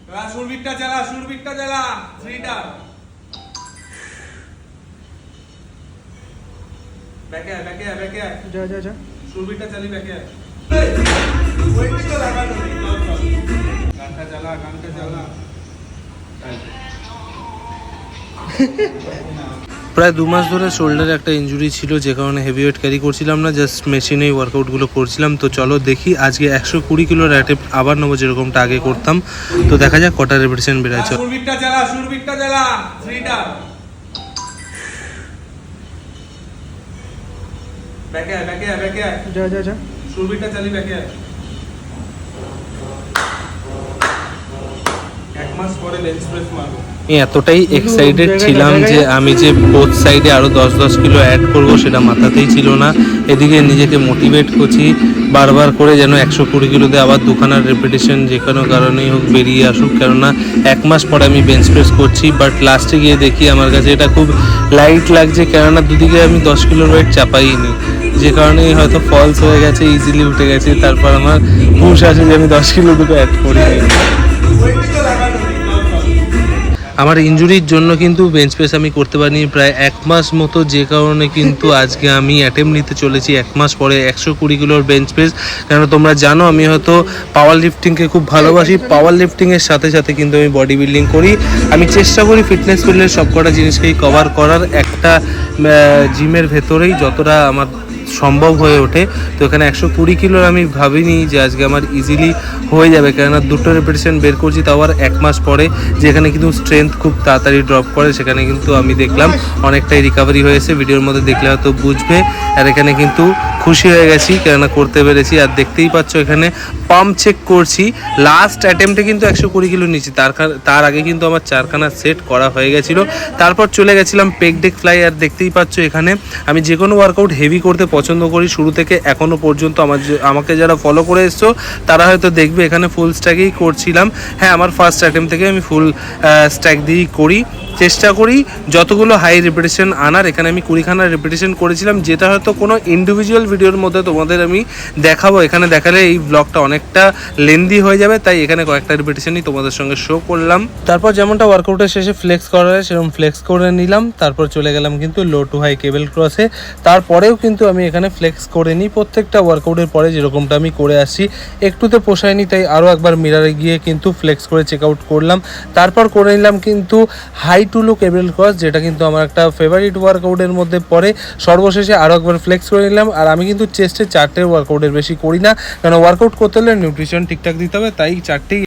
সুরবিকটা চালা থ্রিটা ব্যাকে যা সুরবিকটা চালি ব্যাকে গানটা চালা প্রায় 2 মাস ধরে শোল্ডারে একটা ইনজুরি ছিল, যে কারণে হেভি ওয়েট ক্যারি করছিলাম না, জাস্ট মেশিনেই ওয়ার্কআউটগুলো করছিলাম। তো চলো দেখি আজকে 120 কিলোর অ্যাটেম্প্ট আবার নেবো, যেরকমটা আগে করতাম। তো দেখা যাক কটা রেপিটেশন বেড়েছে। সুরবিকটা চালা থ্রিটা ব্যাকে যা সুরবিকটা চালি ব্যাকে 1 মাস পরে বেঞ্চ প্রেস মারবো। আমি এতটাই এক্সাইটেড ছিলাম যে আমি যে বোথ সাইডে আরও 10 কিলো অ্যাড করব সেটা মাথাতেই ছিল না। এদিকে নিজেকে মোটিভেট করছি বারবার করে যেন 120 কিলোতে আবার দুখানার রেপিটেশন যে কোনো কারণেই হোক বেরিয়ে আসুক, কেননা 1 মাস পরে আমি বেঞ্চ প্রেস করছি। বাট লাস্টে গিয়ে দেখি আমার কাছে এটা খুব লাইট লাগছে, কেননা দুদিকে আমি 10 কিলোর ওয়েট চাপাইনি, যে কারণে হয়তো ফলস হয়ে গেছে, ইজিলি উঠে গেছে। তারপর আমার হুঁশ আসে যে আমি 10 কিলো দুটো অ্যাড করিনি। আমার ইনজুরির জন্য কিন্তু বেঞ্চ প্রেস আমি করতে পারিনি প্রায় 1 মাস মতো, যে কারণে কিন্তু আজকে আমি অ্যাটেম্প নিতে চলেছি 1 মাস পরে 120 কিলোর বেঞ্চ প্রেস। কেন তোমরা জানো আমি হয়তো পাওয়ার লিফটিংকে খুব ভালোবাসি, পাওয়ার লিফটিংয়ের সাথে সাথে কিন্তু আমি বডি বিল্ডিং করি। আমি চেষ্টা করি ফিটনেস ফিল্ডের সব কটা জিনিসকেই কভার করার একটা জিমের ভেতরেই যতটা আমার সম্ভব হয়ে ওঠে। তো এখানে 120 কিলোর আমি ভাবিনি যে আজকে আমার ইজিলি হয়ে যাবে, কেননা দুটো রেপিটেশন বের করছি তাও আর 1 মাস পরে, যেখানে কিন্তু স্ট্রেংথ খুব তাড়াতাড়ি ড্রপ করে, সেখানে কিন্তু আমি দেখলাম অনেকটাই রিকাভারি হয়েছে। ভিডিওর মধ্যে দেখলে হয়তো বুঝবে। আর এখানে কিন্তু খুশি হয়ে গেছি, কেননা করতে পেরেছি। আর দেখতেই পাচ্ছ এখানে পাম্প চেক করছি, লাস্ট অ্যাটেম্পটে কিন্তু 120 কিলো নিয়েছি, তার আগে কিন্তু আমার 4খানা সেট করা হয়ে গেছিলো। তারপর চলে গেছিলাম পেক ডেক ফ্লাই। আর দেখতেই পাচ্ছ এখানে আমি যে কোনো ওয়ার্কআউট হেভি করতে পছন্দ করি শুরু থেকে এখনও পর্যন্ত। আমাকে যারা ফলো করে এসছো তারা হয়তো দেখবে এখানে ফুল স্ট্যাকেই করছিলাম। হ্যাঁ, আমার ফার্স্ট অ্যাটেম্প থেকে আমি ফুল স্ট্যাক দিয়েই করি, চেষ্টা করি যতগুলো হাই রেপিটেশন আনার। এখানে আমি 20খানা রেপিটেশন করেছিলাম, যেটা হয়তো কোনো ইন্ডিভিজুয়াল ভিডিওর মধ্যে তোমাদের আমি দেখাবো। এখানে দেখালে এই ব্লগটা অনেকটা লেন্দি হয়ে যাবে, তাই এখানে কয়েকটা রেপিটেশনই তোমাদের সঙ্গে শো করলাম। তারপর যেমনটা ওয়ার্কআউটের শেষে ফ্লেক্স করা হয় সেরকম ফ্লেক্স করে নিলাম। তারপর চলে গেলাম কিন্তু লো টু হাই কেবল ক্রসে। তারপরেও কিন্তু আমি এখানে ফ্লেক্স করে নিই প্রত্যেকটা ওয়ার্কআউটের পরে, যেরকমটা আমি করে আসছি। একটুতে পোষায়নি, তাই আরও একবার মিরারে গিয়ে কিন্তু ফ্লেক্স করে চেক আউট করলাম। তারপর করে নিলাম কিন্তু high to low cable cross, যেটা কিন্তু আমার একটা ফেভারিট ওয়ার্কআউটের মধ্যে পড়ে। সর্বশেষে আরও একবার ফ্লেক্স করে নিলাম। আর আমি কিন্তু চেস্টে 4টে ওয়ার্কআউটের বেশি করি না, কারণ ওয়ার্কআউট করতে হলে নিউট্রিশন ঠিকঠাক দিতে হবে, তাই 4টেই